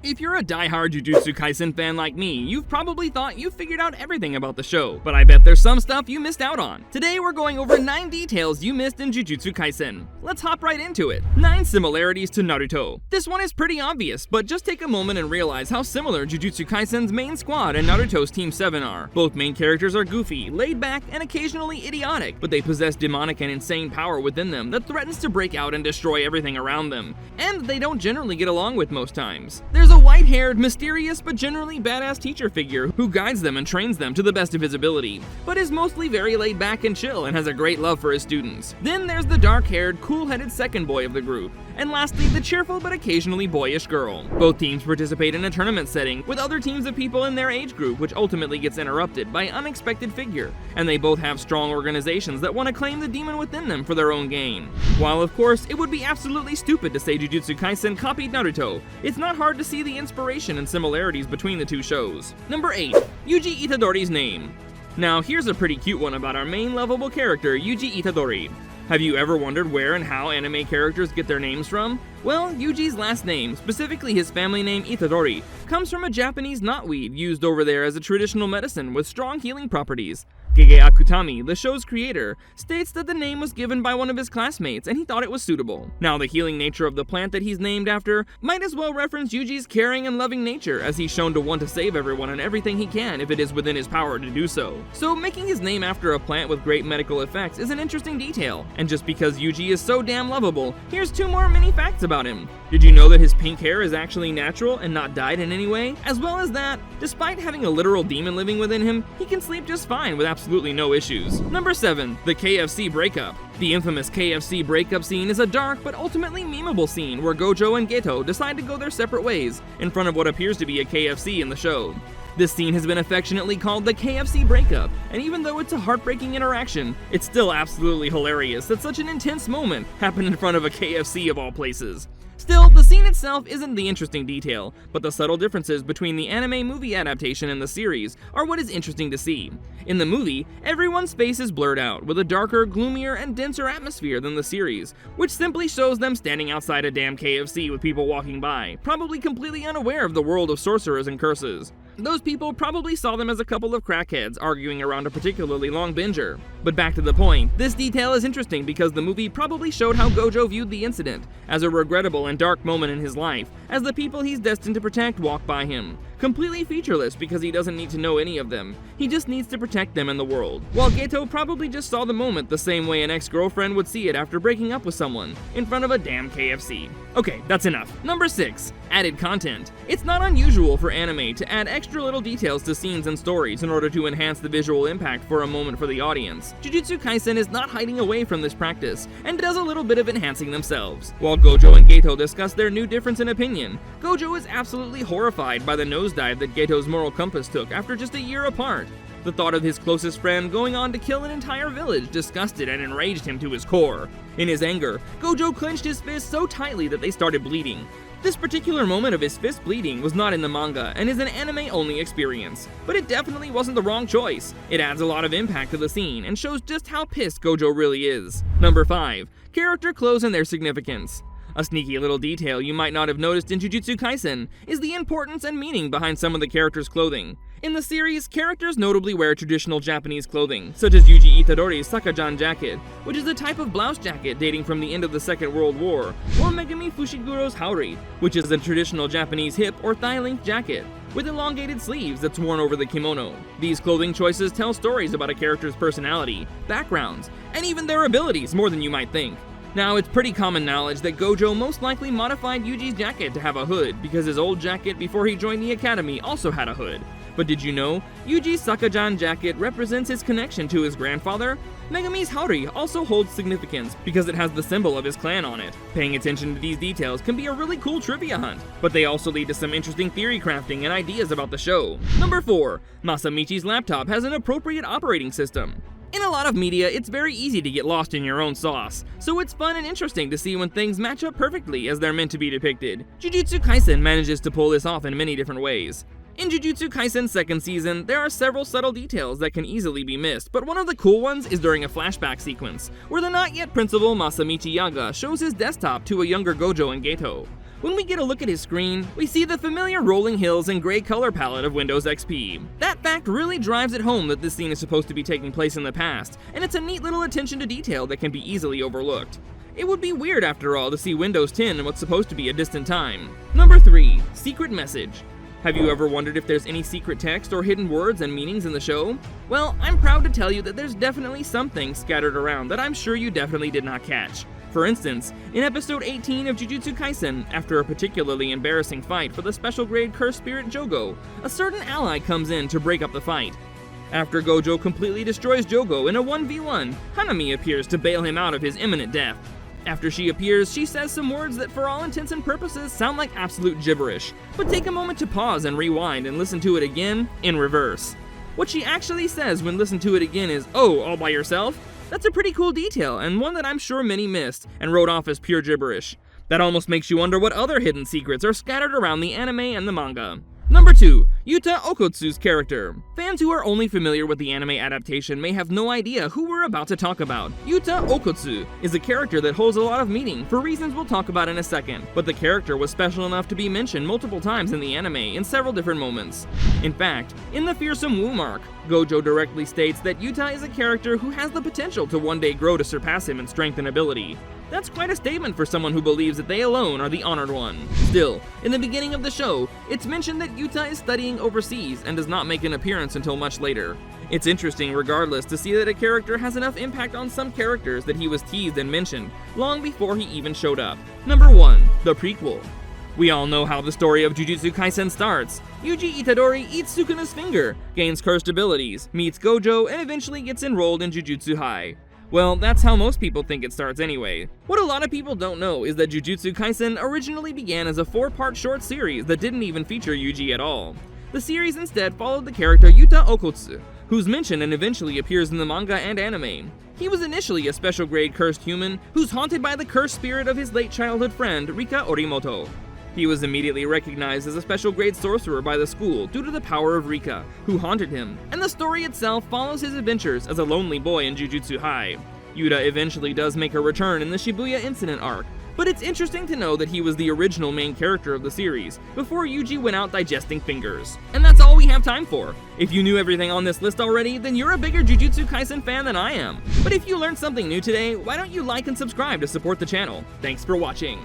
If you're a diehard Jujutsu Kaisen fan like me, you've probably thought you figured out everything about the show, but I bet there's some stuff you missed out on. Today we're going over 9 details you missed in Jujutsu Kaisen. Let's hop right into it. 9 similarities to Naruto. This one is pretty obvious, but just take a moment and realize how similar Jujutsu Kaisen's main squad and Naruto's Team 7 are. Both main characters are goofy, laid back, and occasionally idiotic, but they possess demonic and insane power within them that threatens to break out and destroy everything around them, and they don't generally get along with most times. There's a white-haired, mysterious, but generally badass teacher figure who guides them and trains them to the best of his ability, but is mostly very laid back and chill and has a great love for his students. Then there's the dark-haired, cool-headed second boy of the group, and lastly, the cheerful but occasionally boyish girl. Both teams participate in a tournament setting with other teams of people in their age group, which ultimately gets interrupted by an unexpected figure, and they both have strong organizations that want to claim the demon within them for their own gain. While of course, it would be absolutely stupid to say Jujutsu Kaisen copied Naruto, it's not hard to see the inspiration and similarities between the two shows. Number 8. Yuji Itadori's name. Now here's a pretty cute one about our main lovable character, Yuji Itadori. Have you ever wondered where and how anime characters get their names from? Well, Yuji's last name, specifically his family name Itadori, comes from a Japanese knotweed used over there as a traditional medicine with strong healing properties. Gege Akutami, the show's creator, states that the name was given by one of his classmates and he thought it was suitable. Now, the healing nature of the plant that he's named after might as well reference Yuji's caring and loving nature, as he's shown to want to save everyone and everything he can if it is within his power to do so. So making his name after a plant with great medical effects is an interesting detail, and just because Yuji is so damn lovable, here's 2 more mini facts about him. Did you know that his pink hair is actually natural and not dyed in any way? As well as that, despite having a literal demon living within him, he can sleep just fine with absolutely no issues. Number 7. The KFC breakup. The infamous KFC breakup scene is a dark but ultimately memeable scene where Gojo and Geto decide to go their separate ways in front of what appears to be a KFC in the show. This scene has been affectionately called the KFC breakup, and even though it's a heartbreaking interaction, it's still absolutely hilarious that such an intense moment happened in front of a KFC of all places. Still, the scene itself isn't the interesting detail, but the subtle differences between the anime movie adaptation and the series are what is interesting to see. In the movie, everyone's face is blurred out, with a darker, gloomier, and denser atmosphere than the series, which simply shows them standing outside a damn KFC with people walking by, probably completely unaware of the world of sorcerers and curses. Those people probably saw them as a couple of crackheads arguing around a particularly long binger. But back to the point, this detail is interesting because the movie probably showed how Gojo viewed the incident, as a regrettable and dark moment in his life, as the people he's destined to protect walk by him. Completely featureless because he doesn't need to know any of them, he just needs to protect them and the world. While Geto probably just saw the moment the same way an ex-girlfriend would see it after breaking up with someone, in front of a damn KFC. Okay, that's enough. Number 6. Added content. It's not unusual for anime to add extra little details to scenes and stories in order to enhance the visual impact for a moment for the audience. Jujutsu Kaisen is not hiding away from this practice, and does a little bit of enhancing themselves. While Gojo and Geto discuss their new difference in opinion, Gojo is absolutely horrified by the nosedive that Geto's moral compass took after just a year apart. The thought of his closest friend going on to kill an entire village disgusted and enraged him to his core. In his anger, Gojo clenched his fists so tightly that they started bleeding. This particular moment of his fist bleeding was not in the manga and is an anime-only experience, but it definitely wasn't the wrong choice. It adds a lot of impact to the scene and shows just how pissed Gojo really is. Number 5. Character clothes and their significance. A sneaky little detail you might not have noticed in Jujutsu Kaisen is the importance and meaning behind some of the characters' clothing. In the series, characters notably wear traditional Japanese clothing, such as Yuji Itadori's Sakajan jacket, which is a type of blouse jacket dating from the end of the Second World War, or Megumi Fushiguro's haori, which is a traditional Japanese hip or thigh-length jacket, with elongated sleeves that's worn over the kimono. These clothing choices tell stories about a character's personality, backgrounds, and even their abilities more than you might think. Now, it's pretty common knowledge that Gojo most likely modified Yuji's jacket to have a hood because his old jacket before he joined the academy also had a hood. But did you know, Yuji's Sakajan jacket represents his connection to his grandfather? Megumi's haori also holds significance because it has the symbol of his clan on it. Paying attention to these details can be a really cool trivia hunt, but they also lead to some interesting theory crafting and ideas about the show. Number 4. Masamichi's laptop has an appropriate operating system. In a lot of media, it's very easy to get lost in your own sauce, so it's fun and interesting to see when things match up perfectly as they're meant to be depicted. Jujutsu Kaisen manages to pull this off in many different ways. In Jujutsu Kaisen's second season, there are several subtle details that can easily be missed, but one of the cool ones is during a flashback sequence, where the not-yet principal Masamichi Yaga shows his desktop to a younger Gojo and Geto. When we get a look at his screen, we see the familiar rolling hills and gray color palette of Windows XP. That fact really drives it home that this scene is supposed to be taking place in the past, and it's a neat little attention to detail that can be easily overlooked. It would be weird, after all, to see Windows 10 in what's supposed to be a distant time. Number 3. Secret message. Have you ever wondered if there's any secret text or hidden words and meanings in the show? Well, I'm proud to tell you that there's definitely some things scattered around that I'm sure you definitely did not catch. For instance, in episode 18 of Jujutsu Kaisen, after a particularly embarrassing fight for the special grade cursed spirit Jogo, a certain ally comes in to break up the fight. After Gojo completely destroys Jogo in a 1v1, Hanami appears to bail him out of his imminent death. After she appears, she says some words that for all intents and purposes sound like absolute gibberish, but take a moment to pause and rewind and listen to it again in reverse. What she actually says when listened to it again is, "Oh, all by yourself?" That's a pretty cool detail, and one that I'm sure many missed and wrote off as pure gibberish. That almost makes you wonder what other hidden secrets are scattered around the anime and the manga. Number 2. Yuta Okotsu's character. Fans who are only familiar with the anime adaptation may have no idea who we're about to talk about. Yuta Okotsu is a character that holds a lot of meaning for reasons we'll talk about in a second, but the character was special enough to be mentioned multiple times in the anime in several different moments. In fact, in the Fearsome Woo Mark, Gojo directly states that Yuta is a character who has the potential to one day grow to surpass him in strength and ability. That's quite a statement for someone who believes that they alone are the honored one. Still, in the beginning of the show, it's mentioned that Yuta is studying overseas and does not make an appearance until much later. It's interesting regardless to see that a character has enough impact on some characters that he was teased and mentioned long before he even showed up. Number 1. The prequel. We all know how the story of Jujutsu Kaisen starts. Yuji Itadori eats Sukuna's finger, gains cursed abilities, meets Gojo, and eventually gets enrolled in Jujutsu High. Well, that's how most people think it starts anyway. What a lot of people don't know is that Jujutsu Kaisen originally began as a 4-part short series that didn't even feature Yuji at all. The series instead followed the character Yuta Okotsu, who's mentioned and eventually appears in the manga and anime. He was initially a special grade cursed human who's haunted by the cursed spirit of his late childhood friend Rika Orimoto. He was immediately recognized as a special grade sorcerer by the school due to the power of Rika, who haunted him, and the story itself follows his adventures as a lonely boy in Jujutsu High. Yuta eventually does make a return in the Shibuya Incident arc, but it's interesting to know that he was the original main character of the series, before Yuji went out digesting fingers. And that's all we have time for. If you knew everything on this list already, then you're a bigger Jujutsu Kaisen fan than I am. But if you learned something new today, why don't you like and subscribe to support the channel? Thanks for watching.